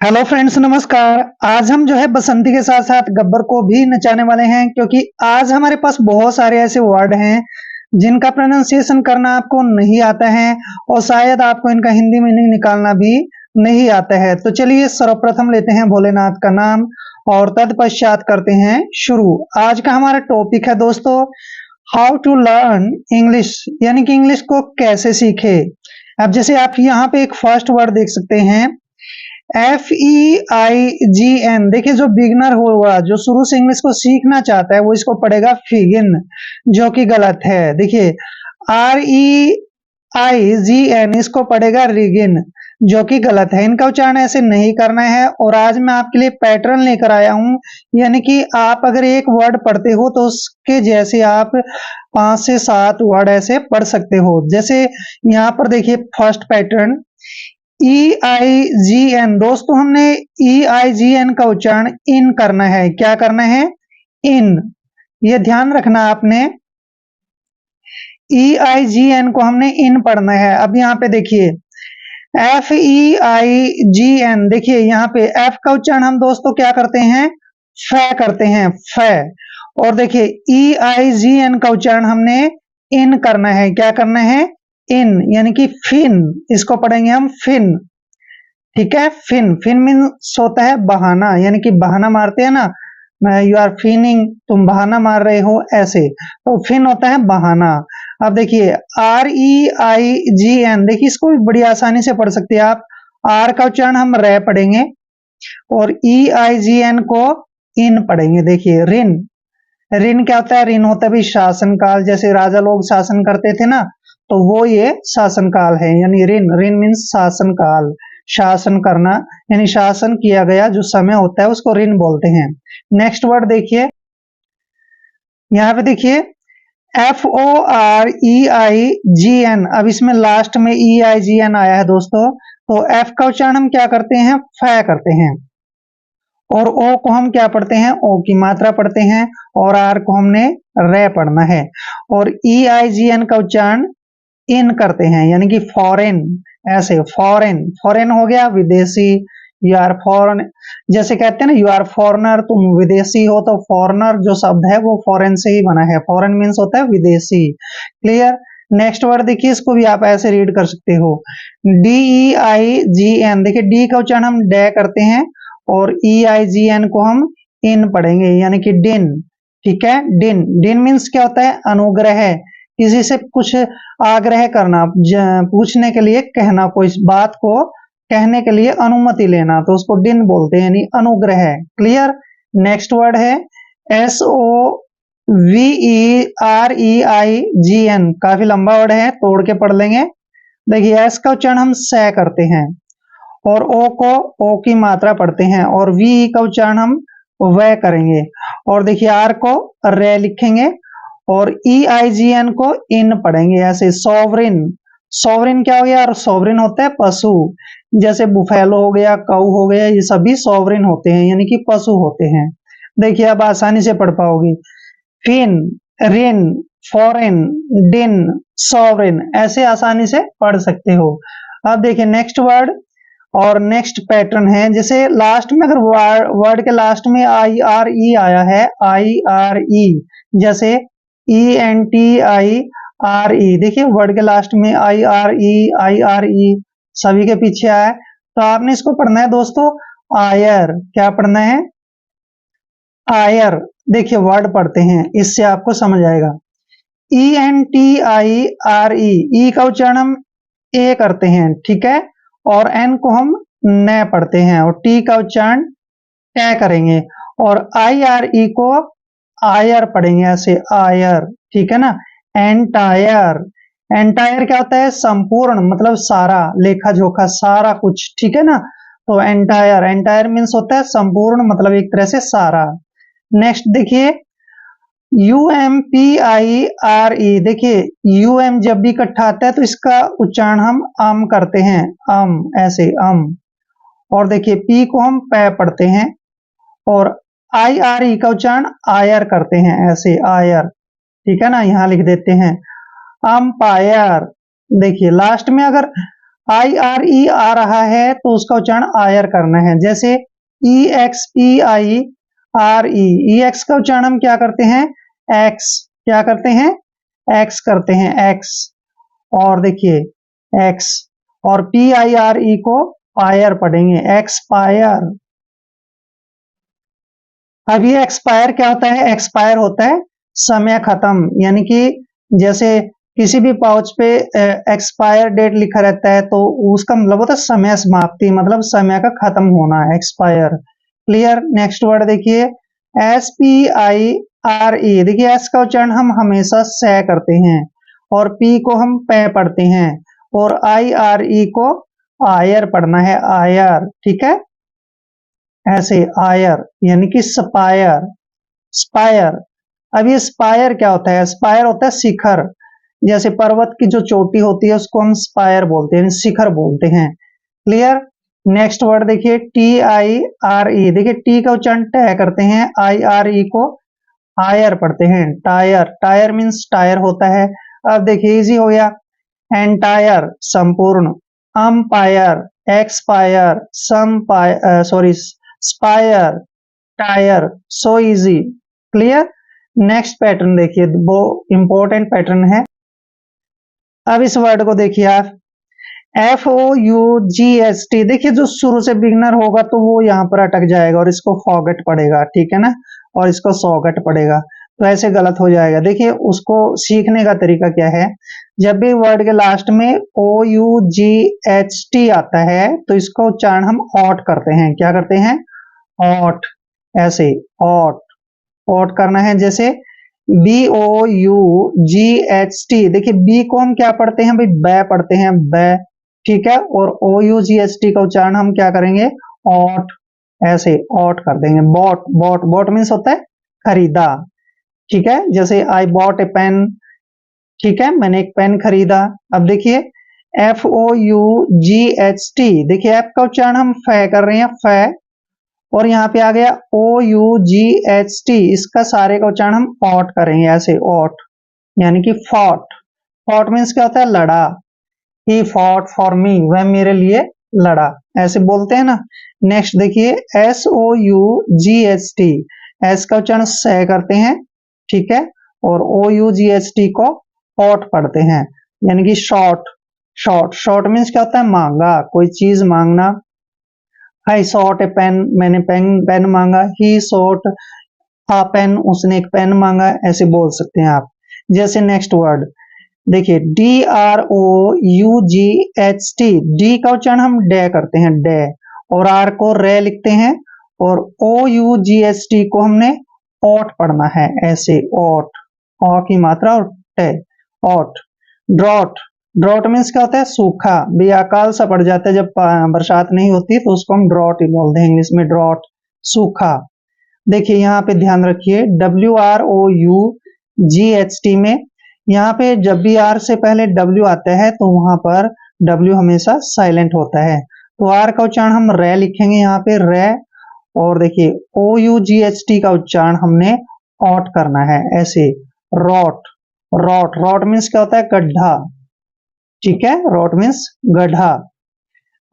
Hello friends, नमस्कार। आज हम जो है बसंती के साथ साथ गब्बर को भी नचाने वाले हैं, क्योंकि आज हमारे पास बहुत सारे ऐसे वर्ड हैं जिनका प्रोनाउंसिएशन करना आपको नहीं आता है और शायद आपको इनका हिंदी मीनिंग निकालना भी नहीं आता है। तो चलिए सर्वप्रथम लेते हैं भोलेनाथ का नाम और तत्पश्चात करते हैं शुरू। आज का हमारा टॉपिक है दोस्तों, हाउ टू लर्न इंग्लिश, यानी कि इंग्लिश को कैसे सीखे। अब जैसे आप यहाँ पे एक फर्स्ट वर्ड देख सकते हैं, FEIGN। देखिए, जो बिगनर होगा, जो शुरू से इंग्लिश को सीखना चाहता है, वो इसको पढ़ेगा फिगिन, जो कि गलत है। देखिए, REIGN इसको पढ़ेगा रिगिन, जो कि गलत है। इनका उच्चारण ऐसे नहीं करना है। और आज मैं आपके लिए पैटर्न लेकर आया हूं, यानी कि आप अगर एक वर्ड पढ़ते हो तो उसके जैसे आप 5 से 7 वर्ड ऐसे पढ़ सकते हो। जैसे यहाँ पर देखिए फर्स्ट पैटर्न EIGN। दोस्तों, हमने EIGN का उच्चारण इन करना है। क्या करना है? इन। ये ध्यान रखना आपने, EIGN को हमने इन पढ़ना है। अब यहाँ पे देखिए FEIGN। देखिए यहाँ पे F का उच्चारण हम दोस्तों क्या करते हैं? फ करते हैं, फ। और देखिए EIGN का उच्चारण हमने इन करना है। क्या करना है? इन, यानी कि फिन। इसको पढ़ेंगे हम फिन, ठीक है। फिन, फिन मीन्स होता है बहाना, यानी कि बहाना मारते हैं ना, यू आर फिनिंग, तुम बहाना मार रहे हो, ऐसे। तो फिन होता है बहाना। अब देखिए REIGN। देखिए, इसको भी बड़ी आसानी से पढ़ सकते हैं आप। आर का उच्चारण हम रे पढ़ेंगे और EIGN को इन पढ़ेंगे। देखिए रिन, रिन क्या होता है? रिन होता है भी शासन काल। जैसे राजा लोग शासन करते थे ना, तो वो ये शासन काल है, यानी रिन। रिन मीन्स शासन काल, शासन करना, यानी शासन किया गया जो समय होता है उसको रिन बोलते हैं। नेक्स्ट वर्ड देखिए, यहाँ पे देखिए FOREIGN। अब इसमें लास्ट में EIGN आया है दोस्तों, तो F का उच्चारण हम क्या करते हैं? फ करते हैं। और O को हम क्या पढ़ते हैं? O की मात्रा पढ़ते हैं। और R को हमने रे पढ़ना है। और EIGN का उच्चारण इन करते हैं, यानी कि फॉरेन, ऐसे फॉरेन। फॉरेन हो गया विदेशी, यू आर फॉरेन। जैसे कहते हैं ना, यू आर फॉरेनर, तुम विदेशी हो। तो फॉरेनर जो शब्द है वो फॉरेन से ही बना है। फॉरेन मीन्स होता है विदेशी। क्लियर? नेक्स्ट वर्ड देखिए, इसको भी आप ऐसे रीड कर सकते हो, DEIGN। देखिए डी का उच्चारण हम डे करते हैं और EIGN को हम इन पढ़ेंगे, यानी कि डिन, ठीक है। डिन, डिन मीन्स क्या होता है? अनुग्रह। किसी से कुछ आग्रह करना, पूछने के लिए कहना, कोई बात को कहने के लिए अनुमति लेना, तो उसको डिन बोलते हैं, यानी अनुग्रह। क्लियर? नेक्स्ट वर्ड है SOVEREIGN। काफी लंबा वर्ड है, तोड़ के पढ़ लेंगे। देखिए एस का उच्चारण हम स करते हैं और ओ को ओ की मात्रा पढ़ते हैं और वी का उच्चारण हम व करेंगे। और देखिए आर को रे लिखेंगे और EIGN को इन पढ़ेंगे, ऐसे सॉवरिन। सॉवरिन क्या हो गया? और सॉवरिन होता है पशु। जैसे बुफेलो हो गया, काऊ हो गया, ये सभी सॉवरिन होते हैं, यानी कि पशु होते हैं। देखिए अब आसानी से पढ़ पाओगे, फिन, रिन, फॉरेन, डिन, सॉवरिन, ऐसे आसानी से पढ़ सकते हो। अब देखिए नेक्स्ट वर्ड और नेक्स्ट पैटर्न है। जैसे लास्ट में अगर वर्ड के लास्ट में IRE आया है, IRE, जैसे ENTIRE। देखिए वर्ड के लास्ट में IRE सभी के पीछे आया है, तो आपने इसको पढ़ना है दोस्तों आयर। क्या पढ़ना है? आयर। देखिए वर्ड पढ़ते हैं, इससे आपको समझ आएगा। ENTIRE, ई का उच्चारण हम ए करते हैं, ठीक है, और एन को हम न पढ़ते हैं और टी का उच्चारण ट करेंगे और IRE को आयर पढ़ेंगे, ऐसे आयर, ठीक है ना। एंटायर, एंटायर क्या होता है? संपूर्ण, मतलब सारा, लेखा जोखा, सारा कुछ, ठीक है ना। तो एंटायर, एंटायर मीन्स होता है संपूर्ण, मतलब एक तरह से सारा। नेक्स्ट देखिए UMPIRE। देखिए UM जब भी इकट्ठा आता है तो इसका उच्चारण हम करते हैं, ऐसे और देखिए P को हम प पढ़ते हैं और IRE का उच्चारण आयर करते हैं, ऐसे आयर, ठीक है ना। यहां लिख देते हैं अंपायर। देखिए लास्ट में अगर IRE आ रहा है तो उसका उच्चारण आयर करना है। जैसे EXPIRE, EX का उच्चारण हम क्या करते हैं? एक्स, क्या करते हैं? एक्स करते हैं, एक्स। और देखिए एक्स, और PIRE को पायर पढ़ेंगे, एक्सपायर। अब ये एक्सपायर क्या होता है? एक्सपायर होता है समय खत्म, यानी कि जैसे किसी भी पाउच पे एक्सपायर डेट लिखा रहता है तो उसका मतलब होता है समय समाप्ति, मतलब समय का खत्म होना, एक्सपायर। क्लियर? नेक्स्ट वर्ड देखिए, SPIRE। देखिए एस का उच्चारण हम हमेशा से करते हैं, और पी को हम पे पढ़ते हैं, और IRE को आयर पढ़ना है, आयर। ठीक है, ऐसे आयर, यानी कि स्पायर, स्पायर। अब ये स्पायर क्या होता है? स्पायर होता है शिखर। जैसे पर्वत की जो चोटी होती है उसको हम स्पायर बोलते हैं, शिखर बोलते हैं। क्लियर? नेक्स्ट वर्ड देखिए, TIRE। देखिए टी का उच्चारण ट करते हैं, IRE को आयर पढ़ते हैं, टायर। टायर मीन्स टायर होता है। अब देखिए इजी हो गया, एंटायर संपूर्ण, umpire, expire, sorry spire, tyre, so easy. Clear? Next pattern देखिए, वो इंपॉर्टेंट पैटर्न है। अब इस वर्ड को देखिए आप, FOUGHT। देखिए जो शुरू से बिगनर होगा तो वो यहाँ पर अटक जाएगा और इसको फॉगट पड़ेगा, ठीक है ना, और इसको सॉगट पड़ेगा, तो ऐसे गलत हो जाएगा। देखिए उसको सीखने का तरीका क्या है, जब भी वर्ड के लास्ट में OUGHT आता है तो इसका उच्चारण हम ऑट करते हैं। क्या करते हैं? ऑट, ऐसे ऑट, ऑट करना है। जैसे BOUGHT, देखिए बी को हम क्या पढ़ते हैं भाई? बै पढ़ते हैं, बै। ठीक है, और OUGHT का उच्चारण हम क्या करेंगे? ऑट, ऐसे ऑट कर देंगे। बॉट, बॉट, बॉट मीन्स होता है खरीदा। ठीक है, जैसे आई बॉट ए पेन, ठीक है, मैंने एक पेन खरीदा। अब देखिए FOUGHT, देखिए एफ का उच्चारण हम फै कर रहे हैं, फै, और यहाँ पे आ गया OUGHT, इसका सारे का उच्चारण हम ऑट करेंगे, ऐसे ऑट, यानी कि फॉट। फॉट मीन्स क्या होता है? लड़ा। ही फॉट फॉर मी, वह मेरे लिए लड़ा, ऐसे बोलते हैं ना। नेक्स्ट देखिए, SOUGHT, एस का उच्चारण से करते हैं, ठीक है, और OUGHT को ऑट पढ़ते हैं, यानी कि शॉर्ट। शॉर्ट, शॉर्ट मीन्स क्या होता है? मांगा, कोई चीज मांगना। आई सॉट ए पेन, मैंने पेन पेन मांगा। ही सॉट आ पेन, उसने एक पेन मांगा, ऐसे बोल सकते हैं आप। जैसे नेक्स्ट वर्ड देखिए, DROUGHT, डी का उच्चारण हम डे करते हैं, डे, और आर को रे लिखते हैं, और OUGHT को हमने ऑट पढ़ना है, ऐसे ऑट, ऑ की मात्रा और टे, ऑट। ड्रॉट, ड्रॉट मीन्स क्या होता है? सूखा, बेअकाल सा पड़ जाता है जब बरसात नहीं होती तो उसको हम ड्रॉट ही बोलते हैं इंग्लिश में, ड्रॉट, सूखा। देखिए यहाँ पे ध्यान रखिए, WROUGHT में यहाँ पे जब भी आर से पहले W आता है तो वहां पर W हमेशा साइलेंट होता है, तो आर का उच्चारण हम रे लिखेंगे यहाँ पे, रे। और देखिए OUGHT का उच्चारण हमने ऑट करना है, ऐसे रॉट, रॉट। रॉट मीन्स क्या होता है? गड्ढा, ठीक है, रॉट मीन्स गड्ढा।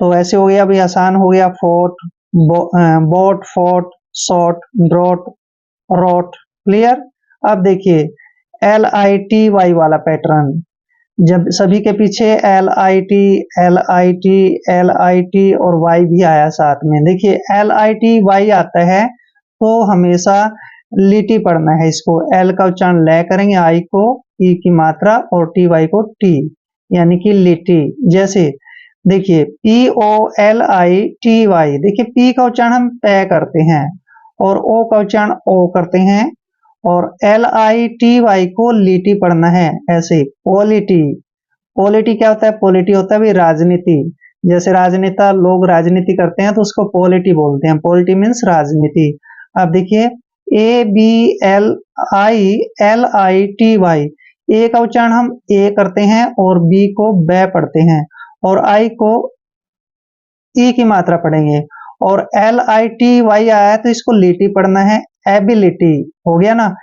तो ऐसे हो गया, अभी आसान हो गया। Fort, boat, fort, short, drought, rot. Clear? अब देखिए LITY वाला पैटर्न, जब सभी के पीछे LIT, LIT, LIT और Y भी आया साथ में। देखिए LITY आता है तो हमेशा लिटी पढ़ना है इसको, L का उच्चारण ले करेंगे, I को E की मात्रा और TY को T, यानी कि लिटी। जैसे देखिए POLITY, देखिए P का उच्चारण हम पे करते हैं, और O का उच्चारण O करते हैं, और LITY को लिटी पढ़ना है, ऐसे पॉलिटी। पॉलिटी क्या होता है? पॉलिटी होता है भी राजनीति। जैसे राजनेता लोग राजनीति करते हैं तो उसको पॉलिटी बोलते हैं, पॉलिटी मीन्स राजनीति। अब देखिए ABLILITY, ए का उच्चारण हम ए करते हैं और बी को बै पढ़ते हैं, और आई को ई की मात्रा पढ़ेंगे, और LITY आया तो इसको लिटी पढ़ना है, एबिलिटी। हो गया ना,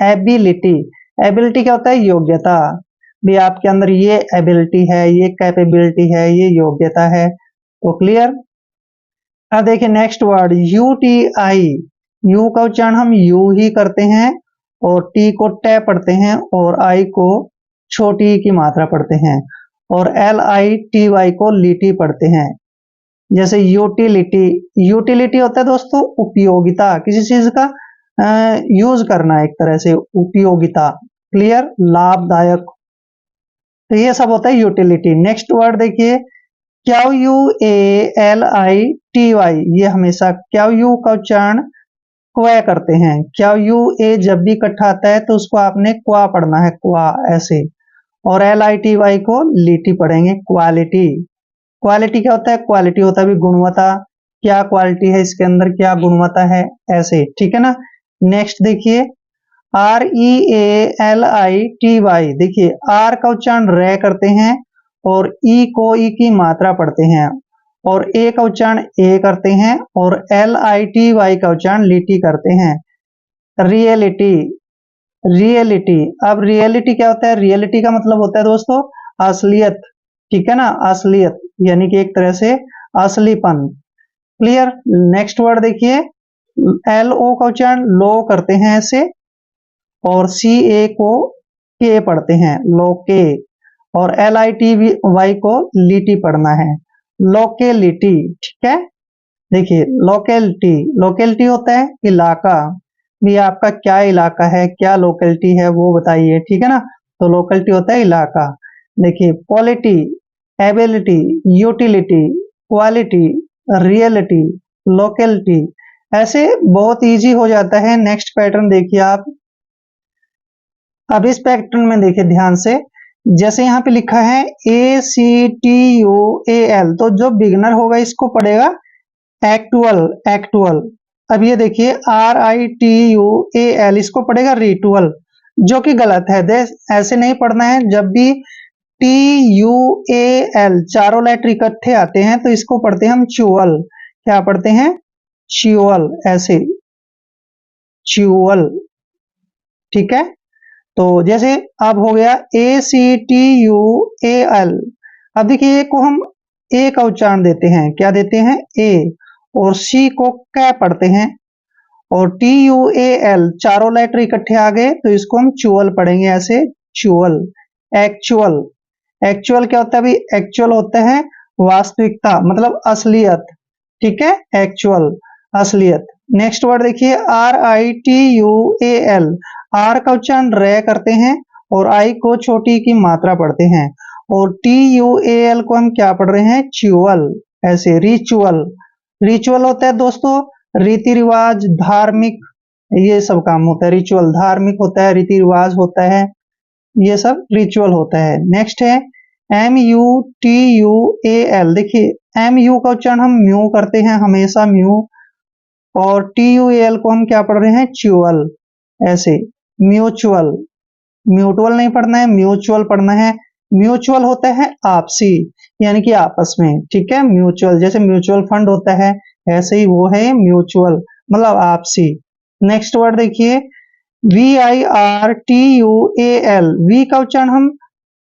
एबिलिटी। एबिलिटी क्या होता है? योग्यता। भी आपके अंदर ये एबिलिटी है, ये कैपेबिलिटी है, ये योग्यता है। तो क्लियर। अब देखिए नेक्स्ट वर्ड यूटीआई। यू का उच्चारण हम यू ही करते हैं और टी को टे पढ़ते हैं और आई को छोटी की मात्रा पढ़ते हैं और एल आई टी वाई को लीटी पढ़ते हैं। जैसे यूटिलिटी, यूटिलिटी होता है दोस्तों उपयोगिता, किसी चीज का यूज करना, एक तरह से उपयोगिता। क्लियर, लाभदायक। तो ये सब होता है यूटिलिटी। नेक्स्ट वर्ड देखिए Q U A L I T Y. ये हमेशा क्यू यू का उच्चारण क्वा करते हैं। क्यू यू ए जब भी इकट्ठा आता है तो उसको आपने क्वा पढ़ना है, क्वा ऐसे। और एल आई टी वाई को लीटी पढ़ेंगे, क्वालिटी। क्वालिटी क्या होता है? क्वालिटी होता है भी गुणवत्ता, क्या क्वालिटी है इसके अंदर, क्या गुणवत्ता है, ऐसे। ठीक है ना। नेक्स्ट देखिए R E A L I T Y. देखिए आर का उच्चारण रे करते हैं और ई को ई की मात्रा पढ़ते हैं और ए का उच्चारण ए करते हैं और एल आई टी वाई का उच्चारण लीटी करते हैं। Reality, reality. अब रियलिटी क्या होता है? रियलिटी का मतलब होता है दोस्तों असलियत। ठीक है ना, असलियत यानी कि एक तरह से असलीपन। क्लियर। नेक्स्ट वर्ड देखिए एल ओ का उच्चारण लो करते हैं ऐसे और सी ए को के पढ़ते हैं, लोके। और एल आई टी वाई को लीटी पढ़ना है, लोकेलिटी। ठीक है। देखिए लोकेलिटी, लोकेलिटी होता है इलाका, भी आपका क्या इलाका है, क्या लोकेलिटी है वो बताइए। ठीक है ना, तो लोकेलिटी होता है इलाका। देखिए polity, ability, utility, quality, reality, locality, ऐसे बहुत इजी हो जाता है। नेक्स्ट पैटर्न देखिए आप। अब इस पैटर्न में देखिए ध्यान से, जैसे यहाँ पे लिखा है A C T U A L, तो जो बिगनर होगा इसको पढ़ेगा एक्टुअल, एक्टुअल। अब ये देखिए R I T U A L, इसको पढ़ेगा रिटुअल, जो कि गलत है। ऐसे नहीं पढ़ना है। जब भी टी यू ए एल चारों लेटर इकट्ठे आते हैं तो इसको पढ़ते हैं हम च्यूअल। क्या पढ़ते हैं? च्यूअल, ऐसे च्यूअल। ठीक है। तो जैसे अब हो गया A C T U A L. अब देखिए ए को हम ए का उच्चारण देते हैं, क्या देते हैं? ए। और सी को कै पढ़ते हैं और टी यू ए एल चारों लेटर इकट्ठे आ गए तो इसको हम च्यूअल पढ़ेंगे, ऐसे च्यूअल। एक्चुअल, एक्चुअल क्या होता है भाई? एक्चुअल होता है वास्तविकता, मतलब असलियत। ठीक है, एक्चुअल, असलियत। नेक्स्ट वर्ड देखिए R I T U A L. R का उच्चारण रे करते हैं और आई को छोटी की मात्रा पढ़ते हैं और टी यू ए एल को हम क्या पढ़ रहे हैं? च्यूअल, ऐसे रिचुअल। रिचुअल होता है दोस्तों रीति रिवाज, धार्मिक, ये सब काम होता है। रिचुअल धार्मिक होता है, रीति रिवाज होता है, ये सब रिचुअल होता है। नेक्स्ट है M U T U A L. देखिए एम यू का उच्चारण हम म्यू करते हैं, हमेशा म्यू। और टी यू ए एल को हम क्या पढ़ रहे हैं? च्यूअल, ऐसे म्यूचुअल। म्यूचुअल नहीं पढ़ना है, म्यूचुअल पढ़ना है। म्यूचुअल होता है आपसी, यानी कि आपस में। ठीक है, म्यूचुअल जैसे म्यूचुअल फंड होता है ऐसे ही वो है म्यूचुअल, मतलब आपसी। नेक्स्ट वर्ड देखिए V I R T U A L. V का उच्चारण हम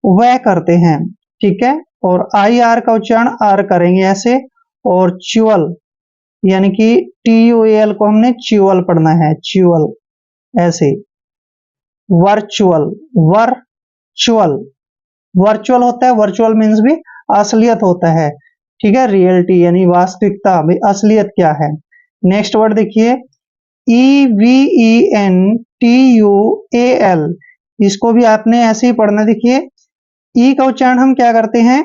वह करते हैं, ठीक है, और आई आर का उच्चारण आर करेंगे ऐसे। और च्यूअल यानी कि टी यू ए एल को हमने च्यूअल पढ़ना है, च्यूअल, ऐसे। वर्चुअल, वर्चुअल, वर्चुअल होता है, वर्चुअल मीन्स भी असलियत होता है। ठीक है, रियलिटी यानी वास्तविकता, भाई असलियत क्या है। नेक्स्ट वर्ड देखिए E V E N T U A L. इसको भी आपने ऐसे ही पढ़ना। देखिए ई का उच्चारण हम क्या करते हैं?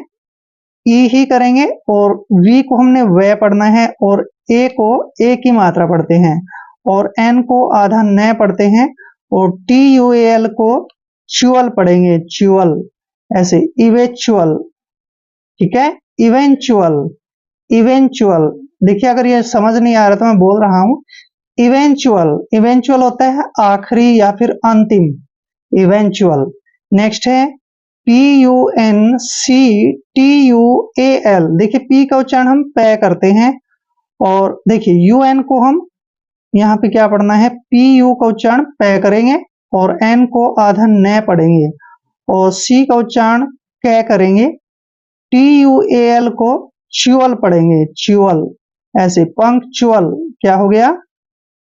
ई ही करेंगे और वी को हमने वे पढ़ना है और ए को ए की मात्रा पढ़ते हैं और एन को आधा न पढ़ते हैं और टी यू एल को च्यूअल पढ़ेंगे, च्यूअल, ऐसे इवेंचुअल। ठीक है, इवेंचुअल, इवेंचुअल। देखिए अगर ये समझ नहीं आ रहा तो मैं बोल रहा हूं इवेंचुअल। इवेंचुअल होता है आखिरी या फिर अंतिम, इवेंचुअल। नेक्स्ट है P U N C T U A L. देखिए पी का उच्चारण हम पे करते हैं और देखिए यू एन को हम यहाँ पे क्या पढ़ना है? पी यू का उच्चारण पे करेंगे और एन को आधा न पढ़ेंगे और सी का उच्चारण कै करेंगे, TUAL को च्युअल पढ़ेंगे, च्युअल। ऐसे पंक्चुअल क्या हो गया,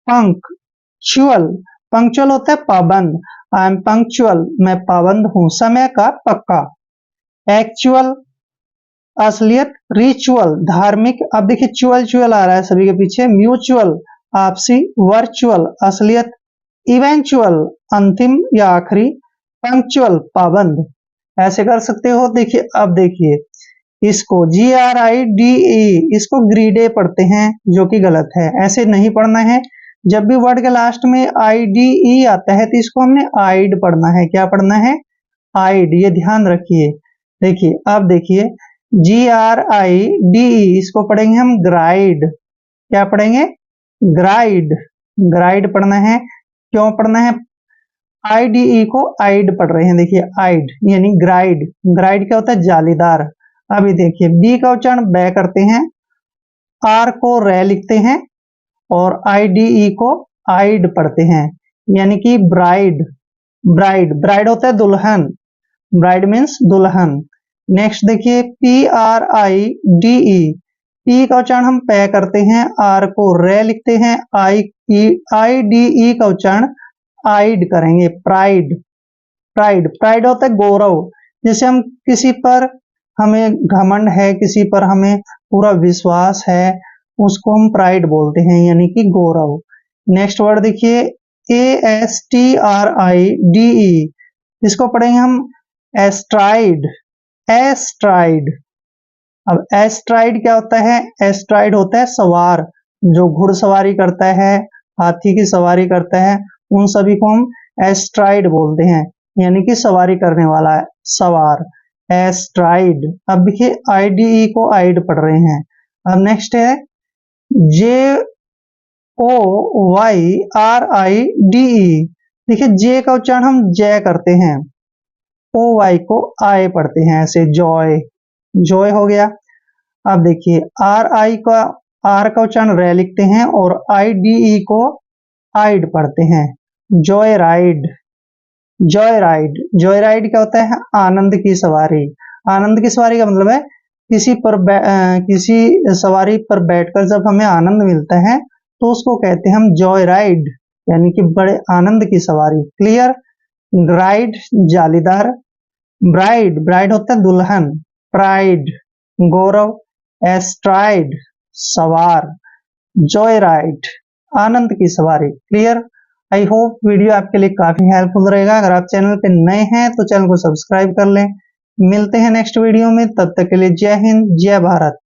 पंक्चुअल। पंक्चुअल होता है पाबंद, आई एम पंक्चुअल, मैं पाबंद हूं, समय का पक्का। एक्चुअल असलियत, रिचुअल धार्मिक। अब देखिए च्युअल च्युअल आ रहा है सभी के पीछे। म्यूचुअल आपसी, वर्चुअल असलियत, इवेंचुअल अंतिम या आखिरी, पंक्चुअल पाबंद। ऐसे कर सकते हो। देखिए अब देखिए इसको GRIDE, इसको ग्रीडे पढ़ते हैं जो कि गलत है, ऐसे नहीं पढ़ना है। जब भी वर्ड के लास्ट में IDE आता है तो इसको हमने आइड पढ़ना है। क्या पढ़ना है, आइड, ये ध्यान रखिए। देखिए अब देखिए GRIDE, इसको पढ़ेंगे हम ग्राइड। क्या पढ़ेंगे, ग्राइड, ग्राइड पढ़ना है। क्यों पढ़ना है, IDE को आइड पढ़ रहे हैं। देखिए आइड यानी ग्राइड, ग्राइड क्या होता है, जालीदार। अभी देखिए बी का उच्चारण बै करते हैं, आर को रे लिखते हैं और IDE को आइड पढ़ते हैं, यानी कि ब्राइड। ब्राइड, ब्राइड होता है दुल्हन, ब्राइड मीन्स दुल्हन। नेक्स्ट देखिए PRIDE, पी का उच्चारण हम पै करते हैं, आर को रे लिखते हैं, IDE का उच्चारण आइड करेंगे, प्राइड। प्राइड, प्राइड होता है गौरव। जैसे हम किसी पर हमें घमंड है, किसी पर हमें पूरा विश्वास है, उसको हम प्राइड बोलते हैं, यानी कि गौरव। नेक्स्ट वर्ड देखिए ASTRIDE, इसको पढ़ेंगे हम एस्ट्राइड, एस्ट्राइड। अब एस्ट्राइड क्या होता है, एस्ट्राइड होता है सवार, जो घुड़सवारी करता है, हाथी की सवारी करता है, उन सभी को हम एस्ट्राइड बोलते हैं, यानी कि सवारी करने वाला है, सवार, एस्ट्राइड। अब देखिए IDE को आइड पढ़ रहे हैं। अब नेक्स्ट है JOYRIDE, देखिए जे का उच्चारण हम जय करते हैं, OY को आय पढ़ते हैं, ऐसे जॉय, जॉय हो गया। अब देखिए RI का, आर का उच्चारण रे लिखते हैं और IDE को आइड पढ़ते हैं, Joy ride, Joy ride. Joy ride क्या होता है, आनंद की सवारी। आनंद की सवारी का मतलब है किसी सवारी पर बैठकर जब हमें आनंद मिलता है तो उसको कहते हैं हम जॉय राइड, यानी कि बड़े आनंद की सवारी। क्लियर। ग्राइड जालीदार, ब्राइड, ब्राइड होता है दुल्हन, प्राइड गौरव, एस्ट्राइड सवार, जॉय राइड आनंद की सवारी। क्लियर। आई होप वीडियो आपके लिए काफी हेल्पफुल रहेगा। अगर आप चैनल पे नए हैं तो चैनल को सब्सक्राइब कर लें। मिलते हैं नेक्स्ट वीडियो में, तब तक के लिए जय हिंद, जय भारत।